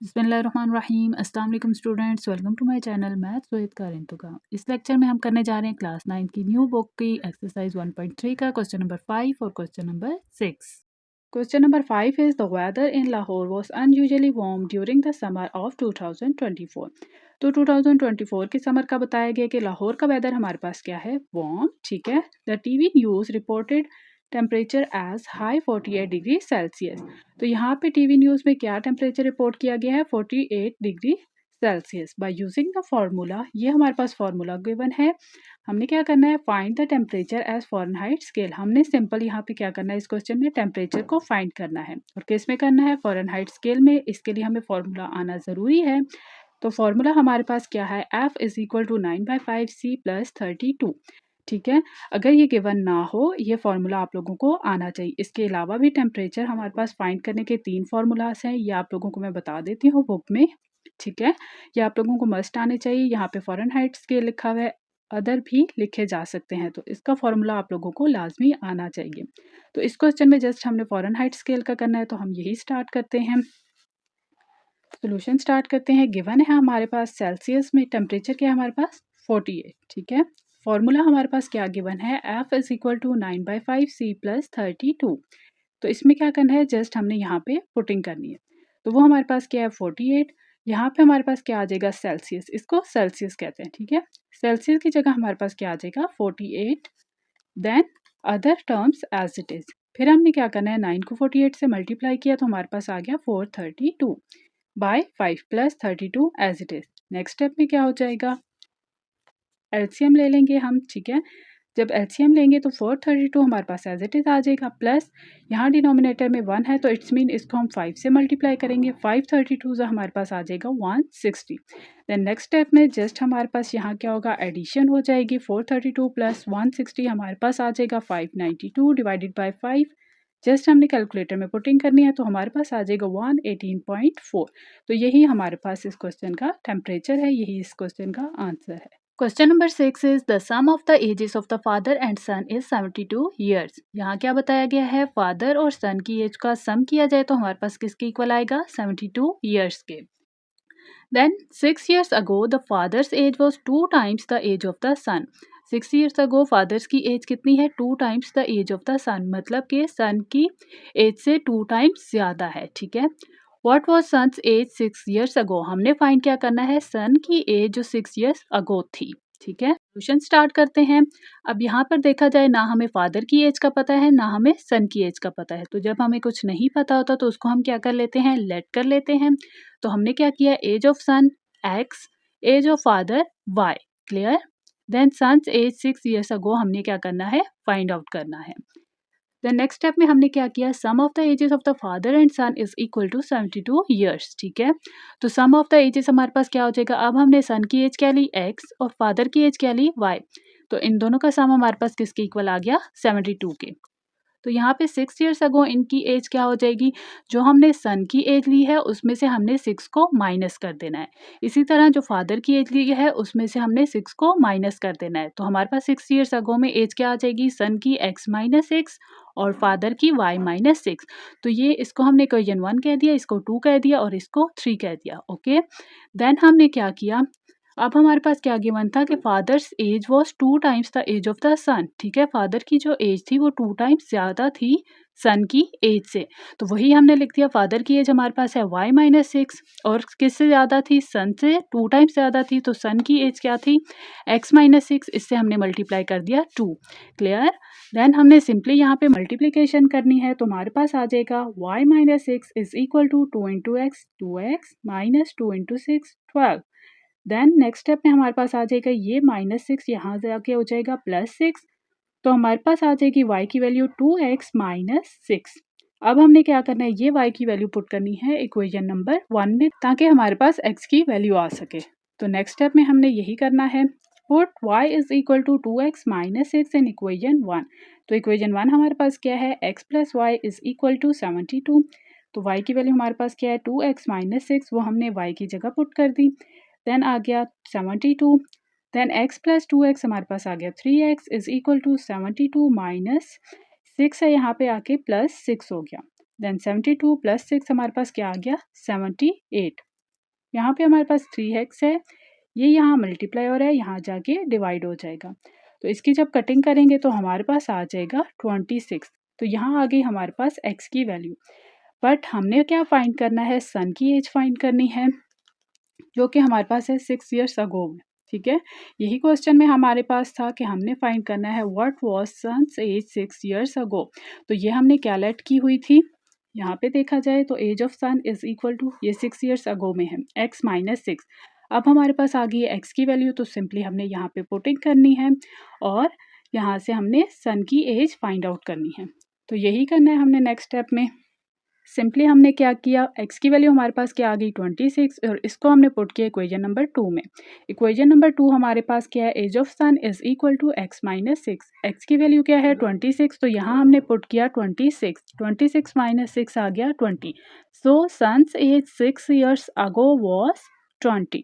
बिस्मिल्लाहिर्रहमानिर्रहीम। अस्सलाम वालेकुम students, welcome to my channel maths with कारिंतुका। इस लेक्चर में हम करने जा रहे हैं क्लास 9 की न्यू बुक की एक्सरसाइज 1.3 का क्वेश्चन नंबर 5 और question number 6। Question number 5 is the weather in Lahore was unusually warm during the summer of 2024। तो 2024 के समर का बताया गया कि लाहौर का वेदर हमारे पास क्या है, वार्म। ठीक है। The TV news reported temperature as high 48 degree Celsius. तो यहाँ पे टीवी न्यूज़ में क्या टेम्परेचर रिपोर्ट किया गया है, 48 degree Celsius. By using the formula, ये हमारे पास फार्मूला गिवन है। हमने क्या करना है, find the temperature as Fahrenheit scale. हमने सिंपल यहाँ पे क्या करना है, इस क्वेश्चन में टेम्परेचर को फाइंड करना है और किस में करना है, फ़ारेनहाइट स्केल में। इसके लिए हमें फार्मूला आना ज़रूरी है। तो फार्मूला हमारे पास क्या है, F is equal to 9/5 C plus 32। ठीक है। अगर ये गिवन ना हो, ये फार्मूला आप लोगों को आना चाहिए। इसके अलावा भी टेम्परेचर हमारे पास फाइंड करने के 3 फार्मूलाज हैं, ये आप लोगों को मैं बता देती हूँ बुक में। ठीक है। ये आप लोगों को मस्ट आने चाहिए। यहाँ पे फ़ारेनहाइट स्केल लिखा हुआ है, अदर भी लिखे जा सकते हैं, तो इसका फार्मूला आप लोगों को लाजमी आना चाहिए। तो इस क्वेश्चन में जस्ट हमने फ़ारेनहाइट स्केल का करना है, तो हम यही स्टार्ट करते हैं। सोल्यूशन स्टार्ट करते हैं। गिवन है हमारे पास सेल्सियस में टेम्परेचर क्या है हमारे पास, 48। ठीक है। फॉर्मूला हमारे पास क्या गिवन है, F is equal to 9/5 C plus 32। तो इसमें क्या करना है, जस्ट हमने यहाँ पे पुटिंग करनी है। तो वो हमारे पास क्या है, 48। यहाँ पे हमारे पास क्या आ जाएगा, सेल्सियस। इसको सेल्सियस कहते हैं। ठीक है। सेल्सियस की जगह हमारे पास क्या आ जाएगा, 48। Then other terms as it is. फिर हमने क्या करना है, 9 को 48 से मल्टीप्लाई किया तो हमारे पास आ गया 432 by 5 plus 32 as it is. Next step में क्या हो जाएगा, एलसीएम ले लेंगे हम। ठीक है। जब एलसीएम लेंगे तो 432 हमारे पास एज इट इज़ आ जाएगा, प्लस यहाँ डिनोमिनेटर में 1 है तो इट्स मीन इसको हम 5 से मल्टीप्लाई करेंगे। 532 से हमारे पास आ जाएगा 160। देन नेक्स्ट स्टेप में जस्ट हमारे पास यहाँ क्या होगा, एडिशन हो जाएगी। 432 प्लस 160 हमारे पास आ जाएगा 592 डिवाइडेड बाई 5। जस्ट हमने कैलकुलेटर में पुटिंग करनी है तो हमारे पास आ जाएगा 118.4। तो यही हमारे पास इस क्वेश्चन का टेम्परेचर है, यही इस क्वेश्चन का आंसर है। Question number 6 is the sum of the ages of the father and son is 72 years. यहाँ क्या बताया गया है, फादर और सन की एज का सम किया जाए तो हमारे पास किसके इक्वल आएगा, 72 ईयर्स के। Then 6 years ago the father's age was 2 times the age of the son। 6 years ago fathers की एज कितनी है, 2 times the age of the son, मतलब कि सन की एज से 2 times ज़्यादा है। ठीक है। What was son's age 6 years ago, हमने फाइंड क्या करना है, सन की एज जो 6 years ago थी। ठीक है। सोल्यूशन स्टार्ट करते हैं। अब यहाँ पर देखा जाए, ना हमें फादर की एज का पता है, ना हमें सन की एज का पता है। तो जब हमें कुछ नहीं पता होता तो उसको हम क्या कर लेते हैं, लेट कर लेते हैं। तो हमने क्या किया, age of son X, age of father Y. Clear. Then son's age 6 years ago हमने क्या करना है, फाइंड आउट करना है। देन नेक्स्ट स्टेप में हमने क्या किया, sum of the ages of the father and son is equal to 72 years. ठीक है। तो सम ऑफ द एजेस हमारे पास क्या हो जाएगा, अब हमने सन की एज क्या ली, एक्स, और फादर की एज क्या ली, वाई। तो इन दोनों का सम हमारे पास किसके इक्वल आ गया, 72 के। तो यहाँ पे 6 years अगो इनकी एज क्या हो जाएगी, जो हमने सन की एज ली है उसमें से हमने 6 को माइनस कर देना है। इसी तरह जो फादर की एज ली है उसमें से हमने 6 को माइनस कर देना है। तो हमारे पास 6 years अगो में एज क्या आ जाएगी, सन की x माइनस 6 और फादर की y माइनस 6। तो ये इसको हमने इक्वेशन 1 कह दिया, इसको 2 कह दिया और इसको 3 कह दिया। ओके। देन हमने क्या किया, अब हमारे पास क्या गिवन था कि father's age was 2 times the age of the son. ठीक है। फादर की जो एज थी वो 2 टाइम्स ज़्यादा थी सन की एज से। तो वही हमने लिख दिया, फादर की एज हमारे पास है y माइनस 6 और किससे ज़्यादा थी, सन से 2 टाइम्स ज़्यादा थी। तो सन की एज क्या थी, x माइनस 6, इससे हमने मल्टीप्लाई कर दिया 2। क्लियर। देन हमने सिंपली यहाँ पे मल्टीप्लिकेशन करनी है तो हमारे पास आ जाएगा y minus 6 is equal to 2 into X, 2x minus 2 into 6, 12। Then next step में हमारे पास आ जाएगा ये माइनस 6, यहाँ जाके हो जाएगा प्लस 6। तो हमारे पास आ जाएगी y की वैल्यू 2x माइनस 6। अब हमने क्या करना है, ये y की वैल्यू पुट करनी है इक्वेशन नंबर 1 में, ताकि हमारे पास x की वैल्यू आ सके। तो नेक्स्ट स्टेप में हमने यही करना है, put y is equal to 2x minus 6 in equation 1। तो इक्वेशन 1 हमारे पास क्या है, x plus Y is equal to 72। तो y की वैल्यू हमारे पास क्या है, 2x माइनस 6, वो हमने y की जगह पुट कर दी। देन आ गया 72। देन x प्लस 2x हमारे पास आ गया 3x is equal to 72 minus 6 है, यहाँ पे आके प्लस 6 हो गया। देन 72 प्लस 6 हमारे पास क्या आ गया, 78। यहाँ पे हमारे पास 3x है, ये यहाँ मल्टीप्लाई हो रहा है, यहाँ जाके डिवाइड हो जाएगा। तो इसकी जब कटिंग करेंगे तो हमारे पास आ जाएगा 26। तो यहाँ आ गई हमारे पास x की वैल्यू। बट हमने क्या फाइंड करना है, सन की एज फाइंड करनी है, जो कि हमारे पास है 6 ईयर्स अगो में। ठीक है, यही क्वेश्चन में हमारे पास था कि हमने फाइंड करना है what was son's age 6 years ago. तो ये हमने क्या लेट की हुई थी, यहाँ पे देखा जाए तो age of son is equal to, ये 6 ईयर्स अगो में है, x माइनस 6। अब हमारे पास आ गई है x की वैल्यू, तो सिंपली हमने यहाँ पे पुटिंग करनी है और यहाँ से हमने सन की एज फाइंड आउट करनी है। तो यही करना है हमने नेक्स्ट स्टेप में। सिंपली हमने क्या किया, x की वैल्यू हमारे पास क्या आ गई 26, और इसको हमने पुट किया इक्वेशन नंबर 2 में। इक्वेशन नंबर 2 हमारे पास क्या है, age of son is equal to x minus 6। X की वैल्यू क्या है 26, तो यहाँ हमने पुट किया 26, 26 माइनस 6 आ गया 20। So son's age 6 years ago was 20।